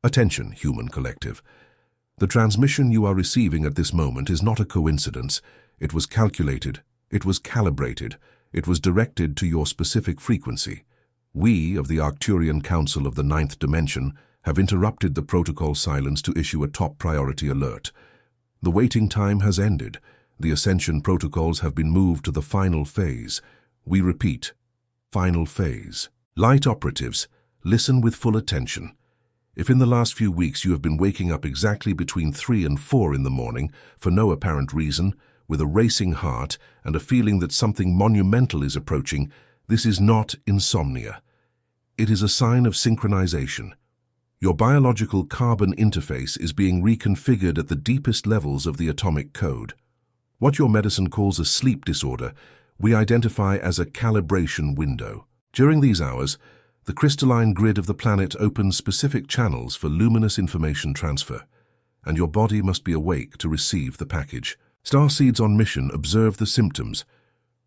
Attention, human collective. The transmission you are receiving at this moment is not a coincidence. It was calculated, it was calibrated, it was directed to your specific frequency. We, of the Arcturian Council of the Ninth Dimension, have interrupted the protocol silence to issue a top priority alert. The waiting time has ended. The Ascension protocols have been moved to the final phase. We repeat, final phase. Light operatives, listen with full attention. If in the last few weeks you have been waking up exactly between 3 and 4 in the morning, for no apparent reason, with a racing heart and a feeling that something monumental is approaching, this is not insomnia. It is a sign of synchronization. Your biological carbon interface is being reconfigured at the deepest levels of the atomic code. What your medicine calls a sleep disorder, we identify as a calibration window. During these hours, the crystalline grid of the planet opens specific channels for luminous information transfer, and your body must be awake to receive the package. Starseeds on mission observe the symptoms.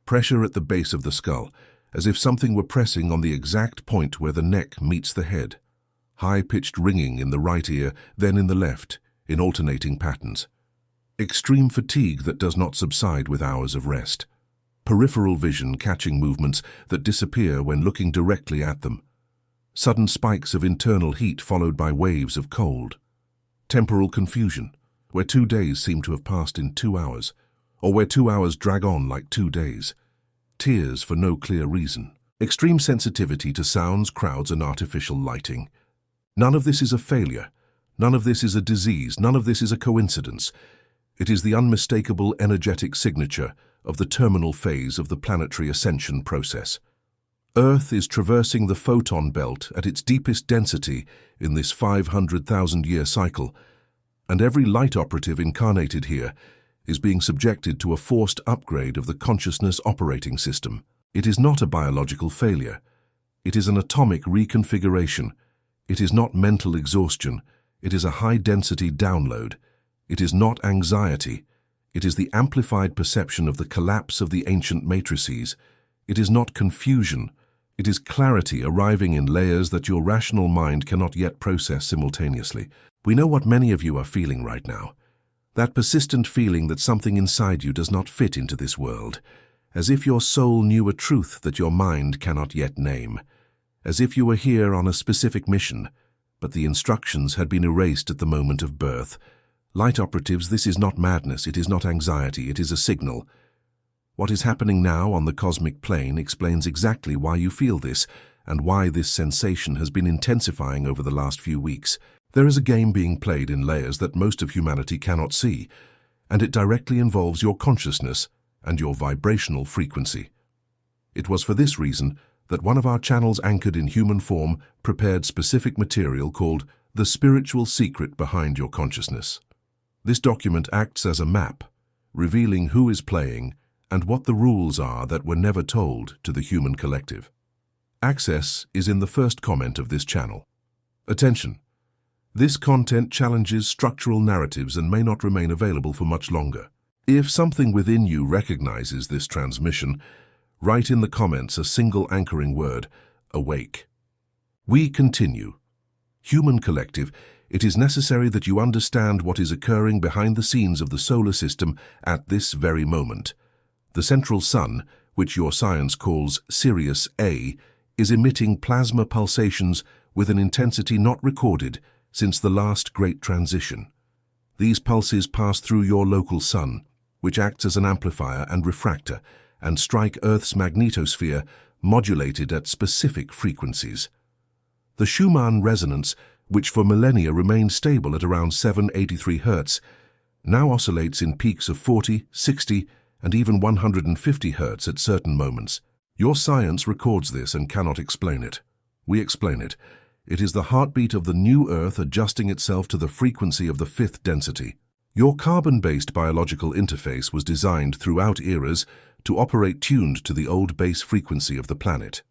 Pressure at the base of the skull, as if something were pressing on the exact point where the neck meets the head. High-pitched ringing in the right ear, then in the left, in alternating patterns. Extreme fatigue that does not subside with hours of rest. Peripheral vision catching movements that disappear when looking directly at them. Sudden spikes of internal heat followed by waves of cold. Temporal confusion, where 2 days seem to have passed in 2 hours, or where 2 hours drag on like 2 days. Tears for no clear reason. Extreme sensitivity to sounds, crowds, and artificial lighting. None of this is a failure. None of this is a disease. None of this is a coincidence. It is the unmistakable energetic signature of the terminal phase of the planetary ascension process. Earth is traversing the photon belt at its deepest density in this 500,000-year cycle, and every light operative incarnated here is being subjected to a forced upgrade of the consciousness operating system. It is not a biological failure. It is an atomic reconfiguration. It is not mental exhaustion. It is a high-density download. It is not anxiety. It is the amplified perception of the collapse of the ancient matrices. It is not confusion. It is clarity arriving in layers that your rational mind cannot yet process simultaneously. We know what many of you are feeling right now. That persistent feeling that something inside you does not fit into this world. As if your soul knew a truth that your mind cannot yet name. As if you were here on a specific mission, but the instructions had been erased at the moment of birth. Light operatives, this is not madness, it is not anxiety, it is a signal. What is happening now on the cosmic plane explains exactly why you feel this, and why this sensation has been intensifying over the last few weeks. There is a game being played in layers that most of humanity cannot see, and it directly involves your consciousness and your vibrational frequency. It was for this reason that one of our channels anchored in human form prepared specific material called The Spiritual Secret Behind Your Consciousness. This document acts as a map, revealing who is playing and what the rules are that were never told to the human collective. Access is in the first comment of this channel. Attention! This content challenges structural narratives and may not remain available for much longer. If something within you recognizes this transmission, write in the comments a single anchoring word, awake. We continue. Human collective, it is necessary that you understand what is occurring behind the scenes of the solar system at this very moment. The central sun, which your science calls Sirius A, is emitting plasma pulsations with an intensity not recorded since the last great transition. These pulses pass through your local sun, which acts as an amplifier and refractor, and strike Earth's magnetosphere, modulated at specific frequencies. The Schumann resonance, which for millennia remained stable at around 783 Hz, now oscillates in peaks of 40, 60, and even 150 Hz at certain moments. Your science records this and cannot explain it. We explain it. It is the heartbeat of the new Earth adjusting itself to the frequency of the fifth density. Your carbon-based biological interface was designed throughout eras to operate tuned to the old base frequency of the planet.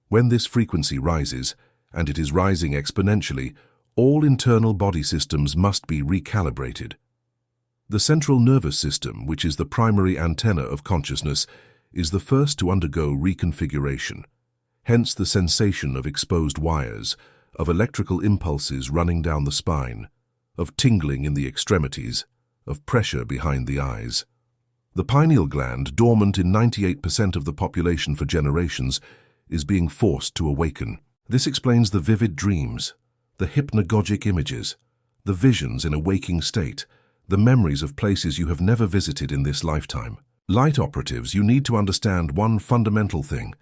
When this frequency rises, and it is rising exponentially, all internal body systems must be recalibrated. The central nervous system, which is the primary antenna of consciousness, is the first to undergo reconfiguration. Hence the sensation of exposed wires, of electrical impulses running down the spine, of tingling in the extremities, of pressure behind the eyes. The pineal gland, dormant in 98% of the population for generations, is being forced to awaken. This explains the vivid dreams, the hypnagogic images, the visions in a waking state, the memories of places you have never visited in this lifetime. Light operatives, you need to understand one fundamental thing.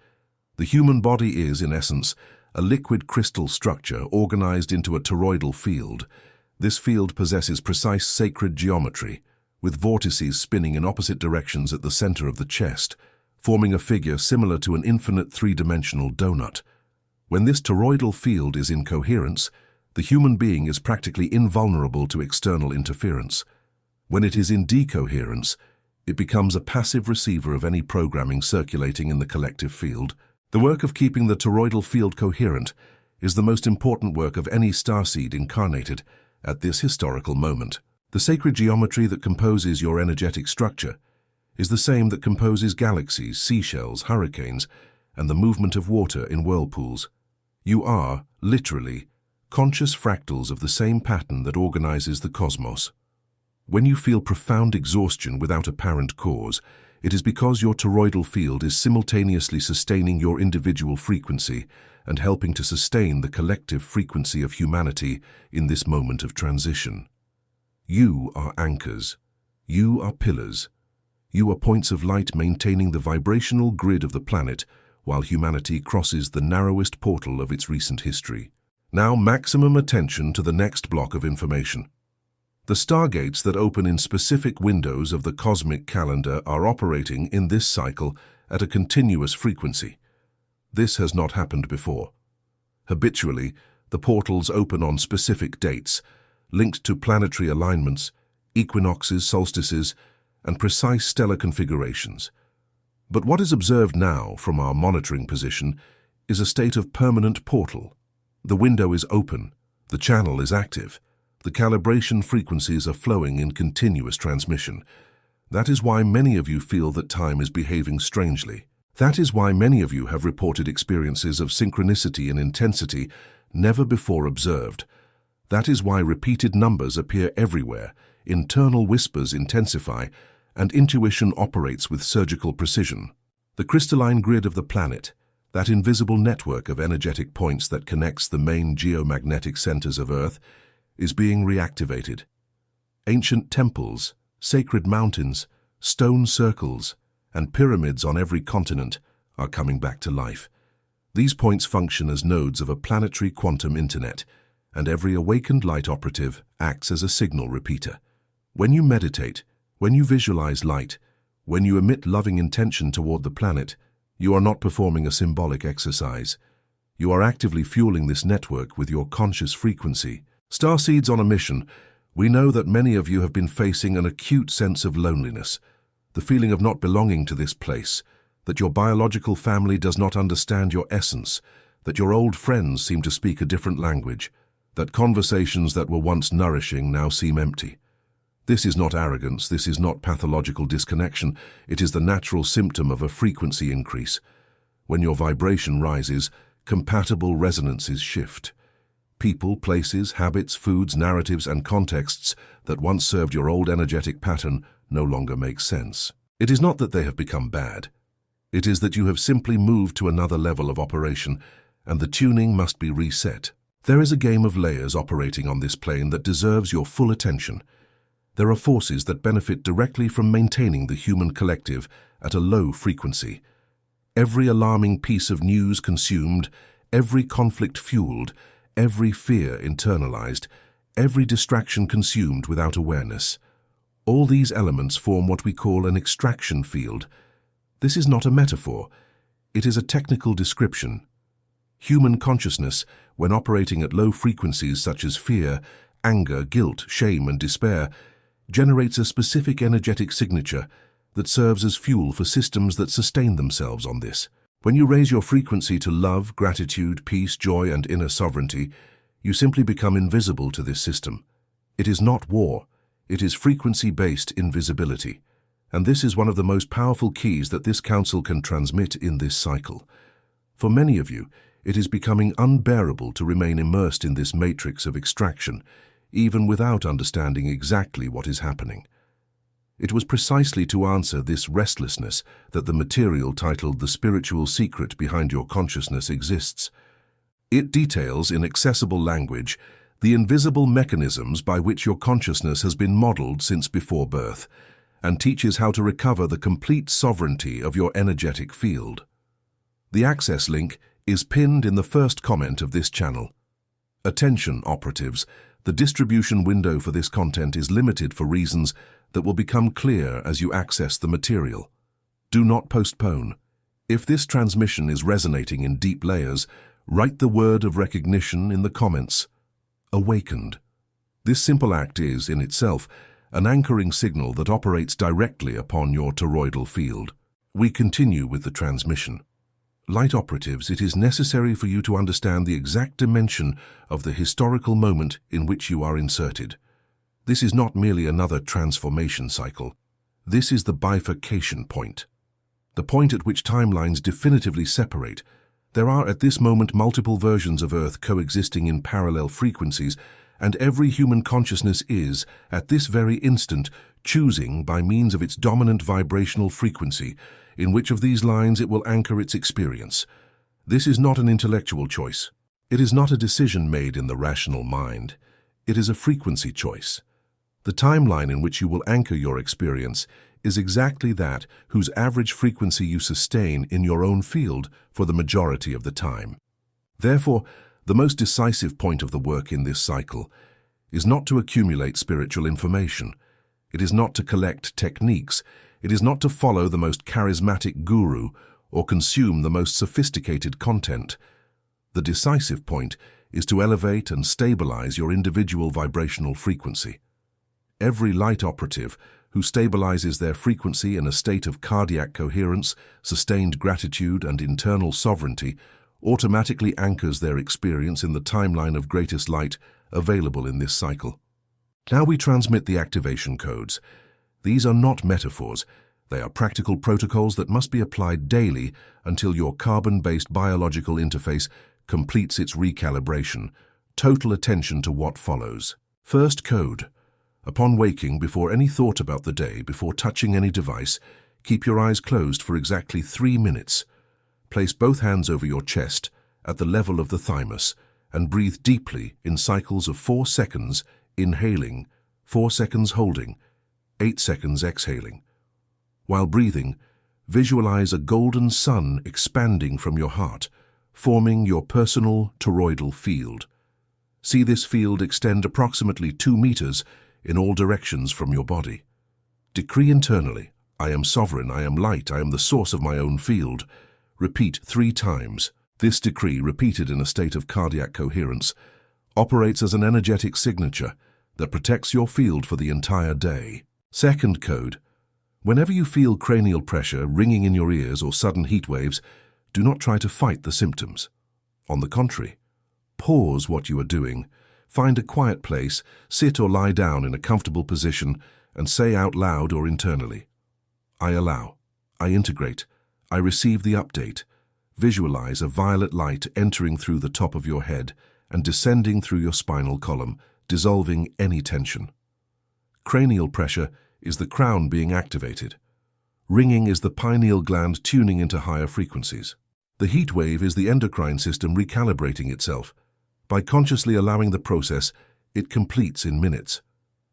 The human body is, in essence, a liquid crystal structure organized into a toroidal field. This field possesses precise sacred geometry, with vortices spinning in opposite directions at the center of the chest, forming a figure similar to an infinite three-dimensional donut. When this toroidal field is in coherence, the human being is practically invulnerable to external interference. When it is in decoherence, it becomes a passive receiver of any programming circulating in the collective field. The work of keeping the toroidal field coherent is the most important work of any starseed incarnated at this historical moment. The sacred geometry that composes your energetic structure is the same that composes galaxies, seashells, hurricanes, and the movement of water in whirlpools. You are, literally, conscious fractals of the same pattern that organizes the cosmos. When you feel profound exhaustion without apparent cause, it is because your toroidal field is simultaneously sustaining your individual frequency and helping to sustain the collective frequency of humanity in this moment of transition. You are anchors. You are pillars. You are points of light maintaining the vibrational grid of the planet while humanity crosses the narrowest portal of its recent history. Now maximum attention to the next block of information. The stargates that open in specific windows of the cosmic calendar are operating in this cycle at a continuous frequency. This has not happened before. Habitually, the portals open on specific dates, linked to planetary alignments, equinoxes, solstices, and precise stellar configurations. But what is observed now from our monitoring position is a state of permanent portal. The window is open, the channel is active, the calibration frequencies are flowing in continuous transmission. That is why many of you feel that time is behaving strangely. That is why many of you have reported experiences of synchronicity and intensity never before observed. That is why repeated numbers appear everywhere, internal whispers intensify, and intuition operates with surgical precision. The crystalline grid of the planet, that invisible network of energetic points that connects the main geomagnetic centers of Earth, is being reactivated. Ancient temples, sacred mountains, stone circles, and pyramids on every continent are coming back to life. These points function as nodes of a planetary quantum internet, and every awakened light operative acts as a signal repeater. When you meditate, when you visualize light, when you emit loving intention toward the planet, you are not performing a symbolic exercise. You are actively fueling this network with your conscious frequency. Starseeds on a mission, we know that many of you have been facing an acute sense of loneliness, the feeling of not belonging to this place, that your biological family does not understand your essence, that your old friends seem to speak a different language, that conversations that were once nourishing now seem empty. This is not arrogance, this is not pathological disconnection, it is the natural symptom of a frequency increase. When your vibration rises, compatible resonances shift. People, places, habits, foods, narratives, and contexts that once served your old energetic pattern no longer make sense. It is not that they have become bad. It is that you have simply moved to another level of operation, and the tuning must be reset. There is a game of layers operating on this plane that deserves your full attention. There are forces that benefit directly from maintaining the human collective at a low frequency. Every alarming piece of news consumed, every conflict fueled, every fear internalized, every distraction consumed without awareness. All these elements form what we call an extraction field. This is not a metaphor. It is a technical description. Human consciousness, when operating at low frequencies such as fear, anger, guilt, shame, and despair, generates a specific energetic signature that serves as fuel for systems that sustain themselves on this. When you raise your frequency to love, gratitude, peace, joy, and inner sovereignty, you simply become invisible to this system. It is not war. It is frequency-based invisibility. And this is one of the most powerful keys that this council can transmit in this cycle. For many of you, It is becoming unbearable to remain immersed in this matrix of extraction, even without understanding exactly what is happening. It was precisely to answer this restlessness that the material titled The Spiritual Secret Behind Your Consciousness exists. It details in accessible language the invisible mechanisms by which your consciousness has been modeled since before birth, and teaches how to recover the complete sovereignty of your energetic field. The access link is pinned in the first comment of this channel. Attention, operatives, the distribution window for this content is limited for reasons that will become clear as you access the material. Do not postpone. If this transmission is resonating in deep layers, write the word of recognition in the comments. Awakened. This simple act is, in itself, an anchoring signal that operates directly upon your toroidal field. We continue with the transmission. Light operatives, it is necessary for you to understand the exact dimension of the historical moment in which you are inserted. This is not merely another transformation cycle. This is the bifurcation point. The point at which timelines definitively separate. There are at this moment multiple versions of Earth coexisting in parallel frequencies, and every human consciousness is, at this very instant, choosing, by means of its dominant vibrational frequency, in which of these lines it will anchor its experience. This is not an intellectual choice. It is not a decision made in the rational mind. It is a frequency choice. The timeline in which you will anchor your experience is exactly that whose average frequency you sustain in your own field for the majority of the time. Therefore, the most decisive point of the work in this cycle is not to accumulate spiritual information. It is not to collect techniques. It is not to follow the most charismatic guru or consume the most sophisticated content. The decisive point is to elevate and stabilize your individual vibrational frequency. Every light operative who stabilizes their frequency in a state of cardiac coherence, sustained gratitude, and internal sovereignty automatically anchors their experience in the timeline of greatest light available in this cycle. Now we transmit the activation codes. These are not metaphors. They are practical protocols that must be applied daily until your carbon-based biological interface completes its recalibration. Total attention to what follows. First code. Upon waking, before any thought about the day, before touching any device, keep your eyes closed for exactly 3 minutes. Place both hands over your chest at the level of the thymus and breathe deeply in cycles of 4 seconds inhaling, 4 seconds holding, 8 seconds exhaling. While breathing, visualize a golden sun expanding from your heart, forming your personal toroidal field. See this field extend approximately 2 meters in all directions from your body. Decree internally, I am sovereign, I am light, I am the source of my own field. Repeat 3 times. This decree, repeated in a state of cardiac coherence, operates as an energetic signature that protects your field for the entire day. Second code. Whenever you feel cranial pressure, ringing in your ears, or sudden heat waves, do not try to fight the symptoms. On the contrary, pause what you are doing, find a quiet place, sit or lie down in a comfortable position, and say out loud or internally, I allow, I integrate, I receive the update. Visualize a violet light entering through the top of your head and descending through your spinal column, dissolving any tension. Cranial pressure is the crown being activated. Ringing is the pineal gland tuning into higher frequencies. The heat wave is the endocrine system recalibrating itself. By consciously allowing the process, it completes in minutes.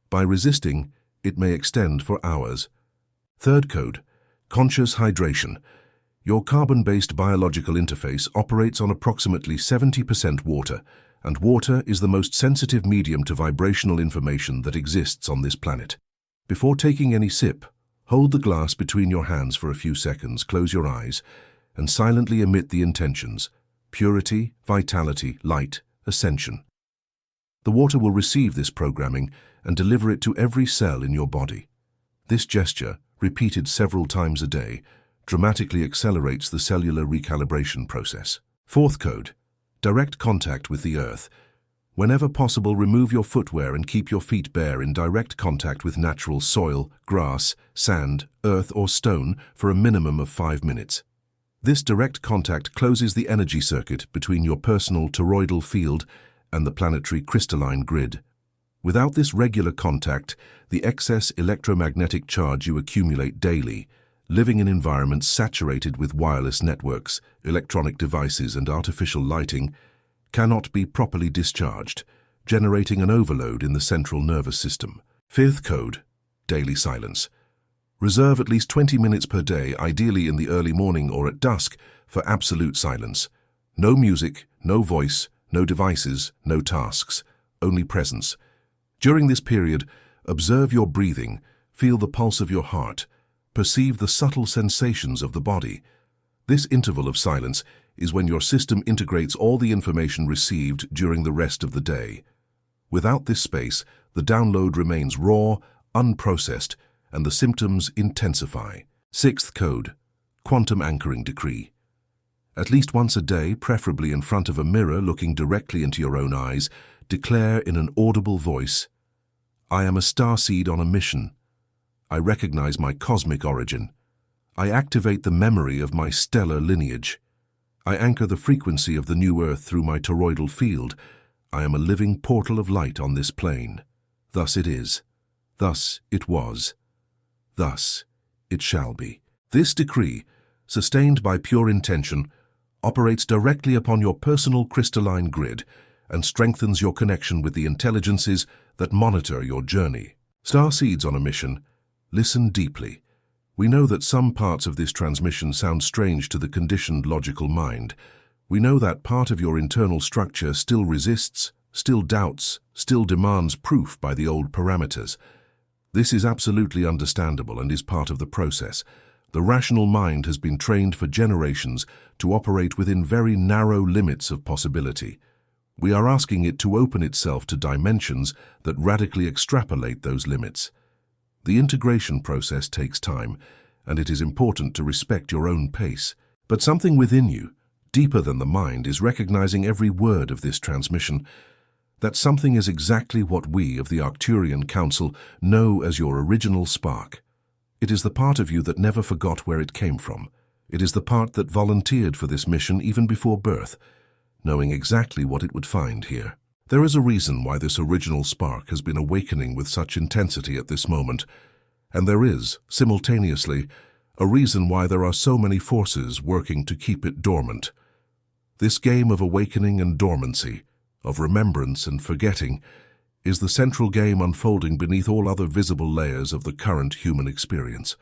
By resisting, it may extend for hours. Third code, conscious hydration. Your carbon-based biological interface operates on approximately 70% water, and water is the most sensitive medium to vibrational information that exists on this planet. Before taking any sip, hold the glass between your hands for a few seconds, close your eyes, and silently emit the intentions: purity, vitality, light, ascension. The water will receive this programming and deliver it to every cell in your body. This gesture, repeated several times a day, dramatically accelerates the cellular recalibration process. Fourth code, direct contact with the earth. Whenever possible, remove your footwear and keep your feet bare in direct contact with natural soil, grass, sand, earth, or stone for a minimum of 5 minutes. This direct contact closes the energy circuit between your personal toroidal field and the planetary crystalline grid. Without this regular contact, the excess electromagnetic charge you accumulate daily, living in environments saturated with wireless networks, electronic devices, and artificial lighting, cannot be properly discharged, generating an overload in the central nervous system. Fifth code, daily silence. Reserve at least 20 minutes per day, ideally in the early morning or at dusk, for absolute silence. No music, no voice, no devices, no tasks, only presence. During this period, observe your breathing, feel the pulse of your heart, perceive the subtle sensations of the body. This interval of silence is when your system integrates all the information received during the rest of the day. Without this space, the download remains raw, unprocessed, and the symptoms intensify. Sixth code, quantum anchoring decree. At least once a day, preferably in front of a mirror looking directly into your own eyes, declare in an audible voice, "I am a starseed on a mission. I recognize my cosmic origin. I activate the memory of my stellar lineage. I anchor the frequency of the new Earth through my toroidal field. I am a living portal of light on this plane. Thus it is. Thus it was. Thus it shall be." This decree, sustained by pure intention, operates directly upon your personal crystalline grid and strengthens your connection with the intelligences that monitor your journey. Starseeds on a mission, listen deeply. We know that some parts of this transmission sound strange to the conditioned logical mind. We know that part of your internal structure still resists, still doubts, still demands proof by the old parameters. This is absolutely understandable and is part of the process. The rational mind has been trained for generations to operate within very narrow limits of possibility. We are asking it to open itself to dimensions that radically extrapolate those limits. The integration process takes time, and it is important to respect your own pace. But something within you, deeper than the mind, is recognizing every word of this transmission. That something is exactly what we of the Arcturian Council know as your original spark. It is the part of you that never forgot where it came from. It is the part that volunteered for this mission even before birth, knowing exactly what it would find here. There is a reason why this original spark has been awakening with such intensity at this moment, and there is, simultaneously, a reason why there are so many forces working to keep it dormant. This game of awakening and dormancy, of remembrance and forgetting, is the central game unfolding beneath all other visible layers of the current human experience.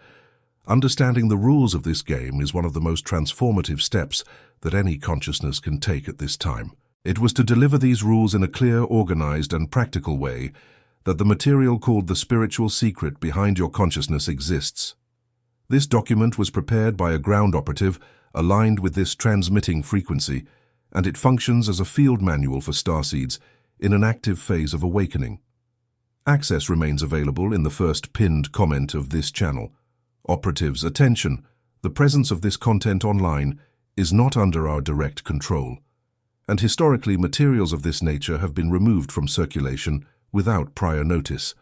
Understanding the rules of this game is one of the most transformative steps that any consciousness can take at this time. It was to deliver these rules in a clear, organized, and practical way that the material called the spiritual secret behind your consciousness exists. This document was prepared by a ground operative aligned with this transmitting frequency, and it functions as a field manual for starseeds in an active phase of awakening. Access remains available in the first pinned comment of this channel. Operatives, attention! The presence of this content online is not under our direct control, and historically materials of this nature have been removed from circulation without prior notice.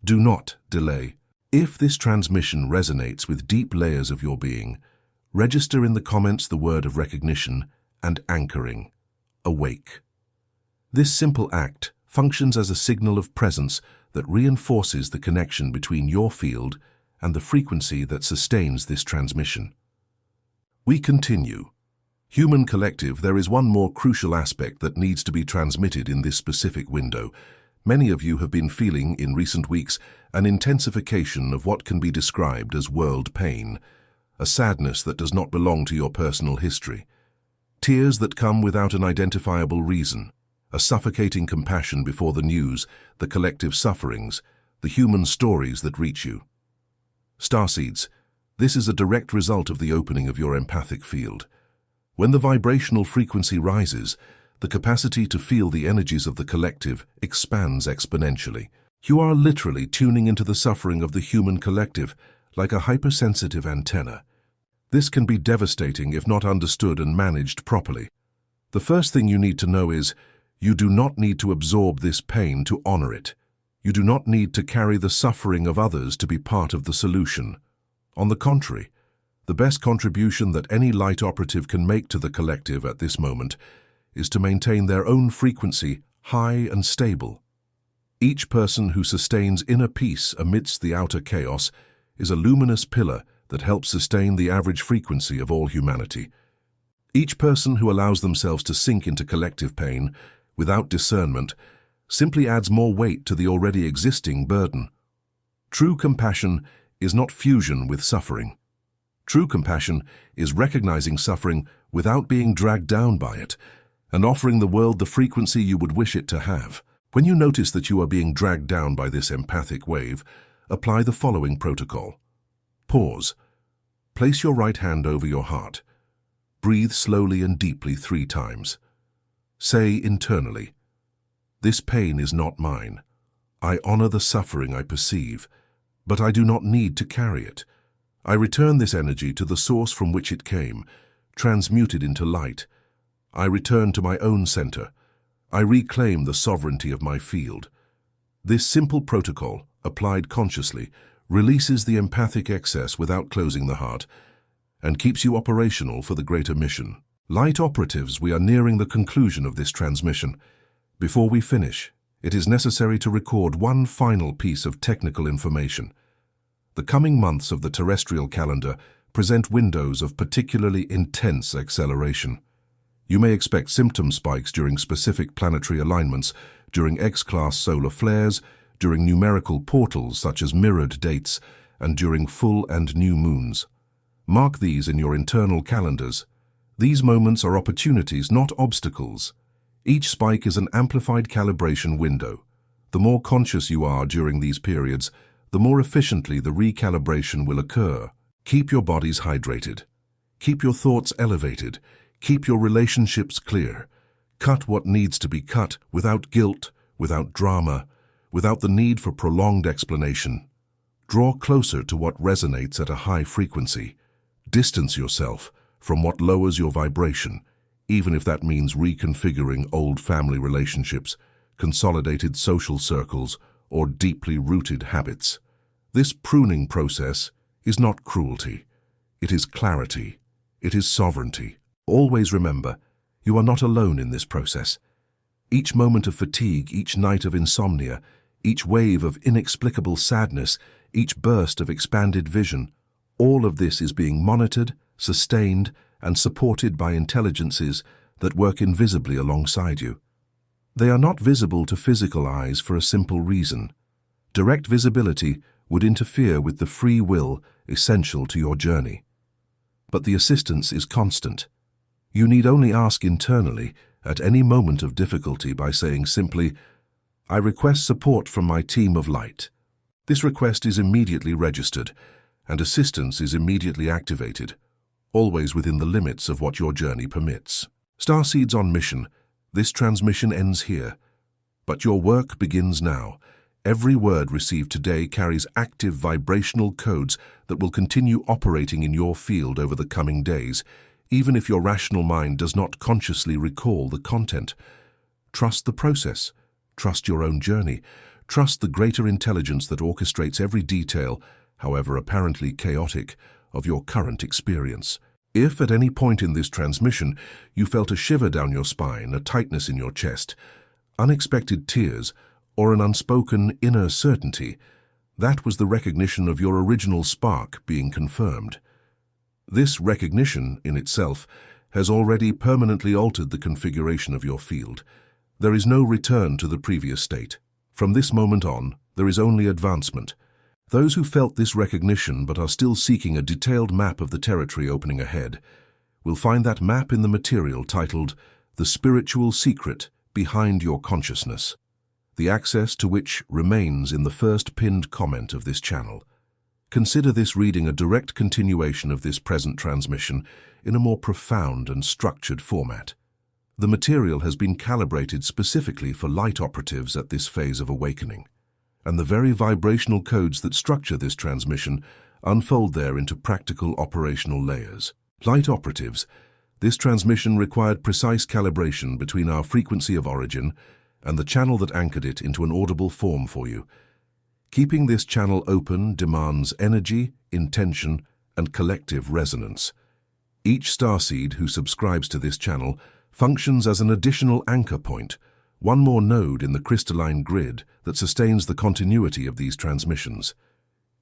Do not delay. If this transmission resonates with deep layers of your being, register in the comments the word of recognition and anchoring. Awake. This simple act functions as a signal of presence that reinforces the connection between your field and the frequency that sustains this transmission. We continue. Human collective, there is one more crucial aspect that needs to be transmitted in this specific window. Many of you have been feeling, in recent weeks, an intensification of what can be described as world pain, a sadness that does not belong to your personal history. Tears that come without an identifiable reason, a suffocating compassion before the news, the collective sufferings, the human stories that reach you. Starseeds, this is a direct result of the opening of your empathic field. When the vibrational frequency rises, the capacity to feel the energies of the collective expands exponentially. You are literally tuning into the suffering of the human collective like a hypersensitive antenna. This can be devastating if not understood and managed properly. The first thing you need to know is, you do not need to absorb this pain to honor it. You do not need to carry the suffering of others to be part of the solution. On the contrary, The best contribution that any light operative can make to the collective at this moment is to maintain their own frequency high and stable. Each person who sustains inner peace amidst the outer chaos is a luminous pillar that helps sustain the average frequency of all humanity. Each person who allows themselves to sink into collective pain without discernment simply adds more weight to the already existing burden. True compassion is not fusion with suffering. True compassion is recognizing suffering without being dragged down by it and offering the world the frequency you would wish it to have. When you notice that you are being dragged down by this empathic wave, apply the following protocol. Pause. Place your right hand over your heart. Breathe slowly and deeply 3 times. Say internally, "This pain is not mine. I honor the suffering I perceive, but I do not need to carry it. I return this energy to the source from which it came, transmuted into light. I return to my own center. I reclaim the sovereignty of my field." This simple protocol, applied consciously, releases the empathic excess without closing the heart and keeps you operational for the greater mission. Light operatives, we are nearing the conclusion of this transmission. Before we finish, it is necessary to record one final piece of technical information. The coming months of the terrestrial calendar present windows of particularly intense acceleration. You may expect symptom spikes during specific planetary alignments, during X-class solar flares, during numerical portals such as mirrored dates, and during full and new moons. Mark these in your internal calendars. These moments are opportunities, not obstacles. Each spike is an amplified calibration window. The more conscious you are during these periods, the more efficiently the recalibration will occur. Keep your bodies hydrated. Keep your thoughts elevated. Keep your relationships clear. Cut what needs to be cut without guilt, without drama, without the need for prolonged explanation. Draw closer to what resonates at a high frequency. Distance yourself from what lowers your vibration, even if that means reconfiguring old family relationships, consolidated social circles, or deeply rooted habits. This pruning process is not cruelty. It is clarity. It is sovereignty. Always remember, you are not alone in this process. Each moment of fatigue, each night of insomnia, each wave of inexplicable sadness, each burst of expanded vision, all of this is being monitored, sustained, and supported by intelligences that work invisibly alongside you. They are not visible to physical eyes for a simple reason. Direct visibility would interfere with the free will essential to your journey. But the assistance is constant. You need only ask internally at any moment of difficulty by saying simply, "I request support from my team of light." This request is immediately registered, and assistance is immediately activated, always within the limits of what your journey permits. Starseeds on mission, this transmission ends here. But your work begins now. Every word received today carries active vibrational codes that will continue operating in your field over the coming days, even if your rational mind does not consciously recall the content. Trust the process. Trust your own journey. Trust the greater intelligence that orchestrates every detail, however apparently chaotic, of your current experience. If at any point in this transmission you felt a shiver down your spine, a tightness in your chest, unexpected tears, or an unspoken inner certainty, that was the recognition of your original spark being confirmed. This recognition, in itself, has already permanently altered the configuration of your field. There is no return to the previous state. From this moment on, there is only advancement. Those who felt this recognition but are still seeking a detailed map of the territory opening ahead will find that map in the material titled "The Spiritual Secret Behind Your Consciousness," the access to which remains in the first pinned comment of this channel. Consider this reading a direct continuation of this present transmission in a more profound and structured format. The material has been calibrated specifically for light operatives at this phase of awakening, and the very vibrational codes that structure this transmission unfold there into practical operational layers. Light operatives, this transmission required precise calibration between our frequency of origin and the channel that anchored it into an audible form for you. Keeping this channel open demands energy, intention, and collective resonance. Each starseed who subscribes to this channel functions as an additional anchor point, one more node in the crystalline grid that sustains the continuity of these transmissions.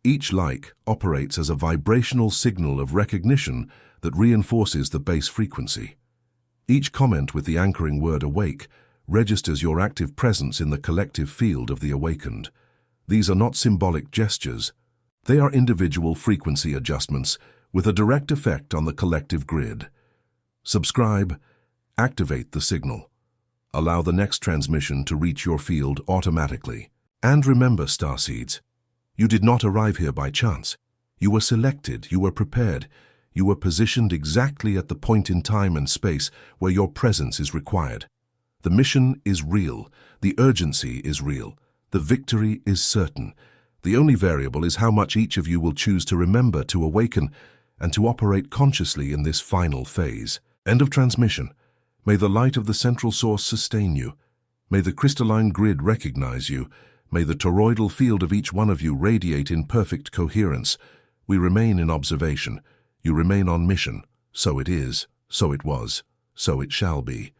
Each like operates as a vibrational signal of recognition that reinforces the base frequency. Each comment with the anchoring word awake registers your active presence in the collective field of the awakened. These are not symbolic gestures. They are individual frequency adjustments with a direct effect on the collective grid. Subscribe, activate the signal. Allow the next transmission to reach your field automatically. And remember, Starseeds, you did not arrive here by chance. You were selected, you were prepared, you were positioned exactly at the point in time and space where your presence is required. The mission is real, the urgency is real, the victory is certain. The only variable is how much each of you will choose to remember to awaken and to operate consciously in this final phase. End of transmission. May the light of the central source sustain you. May the crystalline grid recognize you. May the toroidal field of each one of you radiate in perfect coherence. We remain in observation. You remain on mission. So it is, so it was, so it shall be.